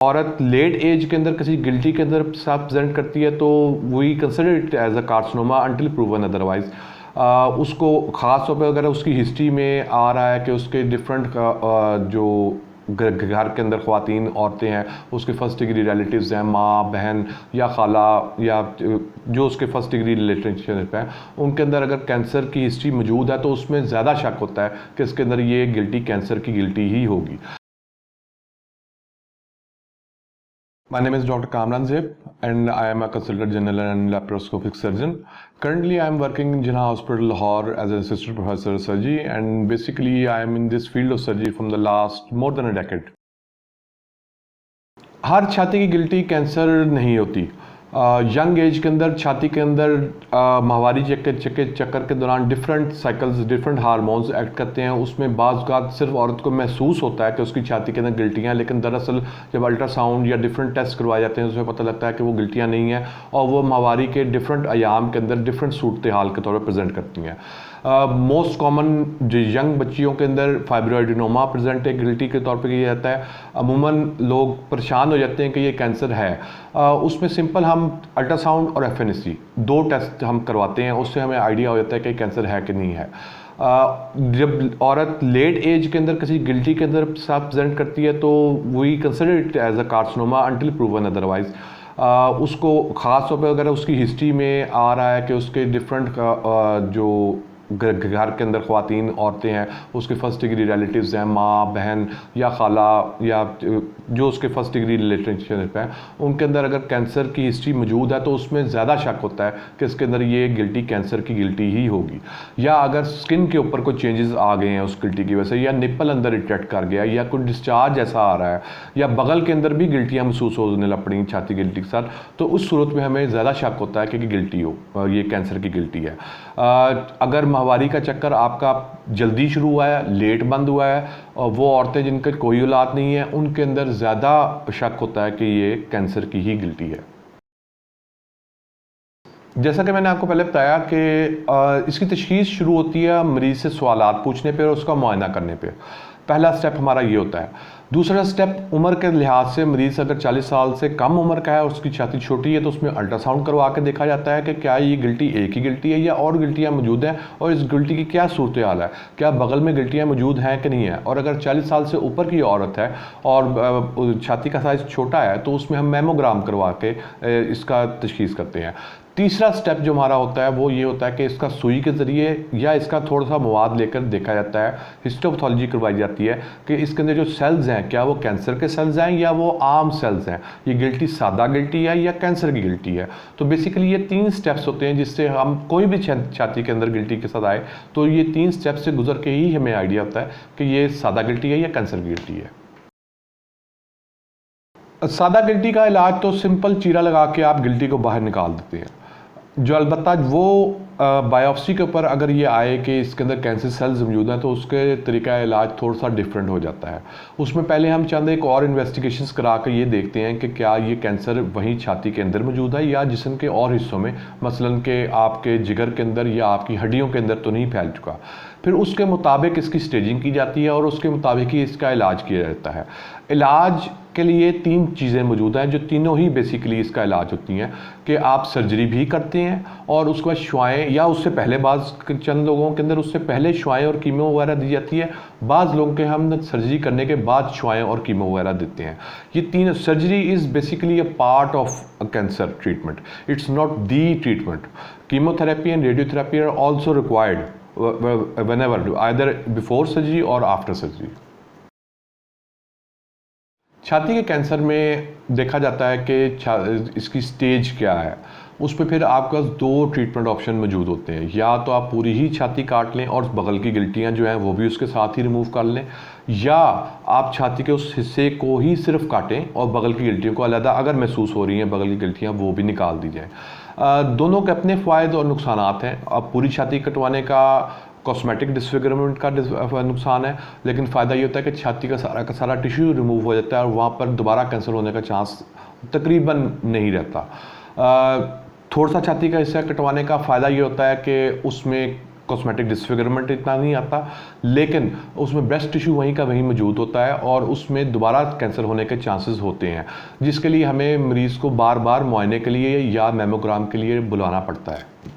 औरत late as के अंदर किसी गिल्टी के अंदर साथ प्रेजेंट करती है तो we consider it as a carcinoma until proven otherwise. उसको ख़ास तौर पे अगर उसकी हिस्ट्री में आ रहा है कि उसके डिफरेंट जो घर के अंदर ख़वातीन औरतें हैं, उसके फर्स्ट डिग्री रिलेटिव्स हैं, माँ बहन या खाला या जो उसके फर्स्ट डिग्री रिलेशनशिप है, उनके अंदर अगर कैंसर की हिस्ट्री मौजूद है तो उसमें ज़्यादा शक होता है कि इसके अंदर ये गिल्टी कैंसर की गिल्टी ही होगी। My name is Dr. Kamran Zeb and I am a consultant general and laparoscopic surgeon. Currently I am working in Jinnah Hospital Lahore as an assistant professor of surgery, and basically I am in this field of surgery from the last more than a decade. हर छाती की guilty cancer नहीं होती। Young age के अंदर छाती के अंदर माहवारी चक्कर के दौरान different cycles, different hormones act करते हैं। उसमें बाज़ औक़ात सिर्फ औरत को महसूस होता है कि उसकी छाती के अंदर गिल्टियाँ, लेकिन दरअसल जब अल्ट्रासाउंड या डिफरेंट टेस्ट करवाए जाते हैं उसमें पता लगता है कि वो गिल्टियाँ नहीं हैं और वो माहवारी के डिफरेंट अयाम के अंदर डिफरेंट सूरत हाल के तौर पर प्रेजेंट करती हैं। मोस्ट कॉमन जो यंग बच्चियों के अंदर फाइब्रोएडिनोमा प्रेजेंट है, गिल्टी के तौर पे किया जाता है। अमूमन लोग परेशान हो जाते हैं कि ये कैंसर है। उसमें सिंपल हम अल्ट्रासाउंड और एफएनसी दो टेस्ट हम करवाते हैं, उससे हमें आइडिया हो जाता है कि कैंसर है कि नहीं है। जब औरत लेट एज के अंदर किसी गिल्टी के अंदर साथ प्रेजेंट करती है तो we consider it as a carcinoma until proven otherwise. उसको ख़ास तौर पे अगर उसकी हिस्ट्री में आ रहा है कि उसके डिफरेंट जो घर के अंदर ख़वातीन औरतें हैं, उसके फर्स्ट डिग्री रिलेटिव्स हैं, माँ बहन या खाला या जो उसके फर्स्ट डिग्री रिलेशनशिप है, उनके अंदर अगर कैंसर की हिस्ट्री मौजूद है तो उसमें ज़्यादा शक होता है कि इसके अंदर ये गिल्टी कैंसर की गिल्टी ही होगी। या अगर स्किन के ऊपर कोई चेंजेस आ गए हैं उस गिल्टी की वजह से, या निप्पल अंदर इरिटेट कर गया, या कोई डिस्चार्ज ऐसा आ रहा है, या बगल के अंदर भी गिल्टियाँ महसूस होने लग पड़ी छाती गिल्टी के साथ, तो उस सूरत में हमें ज़्यादा शक होता है कि गिल्टी हो, ये कैंसर की गिल्टी है। अगर माहवारी का चक्कर आपका जल्दी शुरू हुआ है, लेट बंद हुआ है, और वो औरतें जिनके कोई औलाद नहीं है, उनके अंदर ज़्यादा शक होता है कि ये कैंसर की ही गिल्टी है। जैसा कि मैंने आपको पहले बताया कि इसकी तशख़ीस शुरू होती है मरीज़ से सवालात पूछने पे और उसका मुआयना करने पे। पहला स्टेप हमारा ये होता है। दूसरा स्टेप उम्र के लिहाज से, मरीज़ अगर 40 साल से कम उम्र का है, उसकी छाती छोटी है, तो उसमें अल्ट्रासाउंड करवा के देखा जाता है कि क्या ये गिल्टी एक ही गिल्टी है या और गिल्टियाँ मौजूद हैं, और इस गिल्टी की क्या सूरत हाल है, क्या बगल में गिल्टियाँ मौजूद हैं कि नहीं है। और अगर 40 साल से ऊपर की औरत है और छाती का साइज़ छोटा है तो उसमें हम मैमोग्राम करवा के इसका तशख़ीस करते हैं। तीसरा स्टेप जो हमारा होता है वो ये होता है कि इसका सुई के ज़रिए या इसका थोड़ा सा मवाद लेकर देखा जाता है, हिस्टोपैथोलॉजी करवाई जाती है कि इसके अंदर जो सेल्स हैं क्या वो कैंसर के सेल्स हैं या वो आम सेल्स हैं, ये गिल्टी सादा गिल्टी है या कैंसर की गिल्टी है। तो बेसिकली ये 3 स्टेप्स होते हैं जिससे हम कोई भी छाती के अंदर गिल्टी के साथ आए तो ये 3 स्टेप्स से गुजर के ही हमें आइडिया होता है कि ये सादा गिल्टी है या कैंसर की गिल्टी है। सादा गिल्टी का इलाज तो सिंपल चीरा लगा के आप गिल्टी को बाहर निकाल देते हैं। जो अलबत्ता वो बायोप्सी के ऊपर अगर ये आए कि इसके अंदर कैंसर सेल्स मौजूद हैं तो उसके तरीका इलाज थोड़ा सा डिफरेंट हो जाता है। उसमें पहले हम चंद एक और इन्वेस्टिगेशंस करा कर ये देखते हैं कि क्या ये कैंसर वहीं छाती के अंदर मौजूद है या जिस्म के और हिस्सों में, मसलन के आपके जिगर के अंदर या आपकी हड्डियों के अंदर तो नहीं फैल चुका। फिर उसके मुताबिक इसकी स्टेजिंग की जाती है और उसके मुताबिक ही इसका इलाज किया जाता है। इलाज के लिए 3 चीज़ें मौजूद हैं जो तीनों ही बेसिकली इसका इलाज होती हैं कि आप सर्जरी भी करते हैं और उसके बाद शुआएँ, या उससे पहले चंद लोगों के अंदर उससे पहले शुआएँ और कीमो वगैरह दी जाती है, बाज़ लोगों के हम सर्जरी करने के बाद शुआएँ और कीमो वगैरह देते हैं। ये 3 surgery is basically a part of cancer treatment, it's not the treatment. Chemotherapy and radiotherapy are also required whenever, either before surgery or after surgery। छाती के कैंसर में देखा जाता है कि इसकी स्टेज क्या है। उस पर फिर आपके पास 2 ट्रीटमेंट ऑप्शन मौजूद होते हैं। या तो आप पूरी ही छाती काट लें और बगल की गिल्टियाँ जो हैं वो भी उसके साथ ही रिमूव कर लें, या आप छाती के उस हिस्से को ही सिर्फ काटें और बगल की गिल्टियों को अलग अगर महसूस हो रही हैं बगल की गिल्टियाँ वो भी निकाल दी जाएँ। दोनों के अपने फ़ायदे और नुकसानात हैं। अब पूरी छाती कटवाने का कॉस्मेटिक डिसफिगरमेंट का नुकसान है, लेकिन फ़ायदा ये होता है कि छाती का सारा टिश्यू रिमूव हो जाता है और वहाँ पर दोबारा कैंसर होने का चांस तकरीबन नहीं रहता। थोड़ा सा छाती का हिस्सा कटवाने का फ़ायदा ये होता है कि उसमें कॉस्मेटिक डिसफिगरमेंट इतना नहीं आता, लेकिन उसमें ब्रेस्ट टिश्यू वहीं का वहीं मौजूद होता है और उसमें दोबारा कैंसर होने के चांसेस होते हैं, जिसके लिए हमें मरीज़ को बार बार मुआयने के लिए या मेमोग्राम के लिए बुलाना पड़ता है।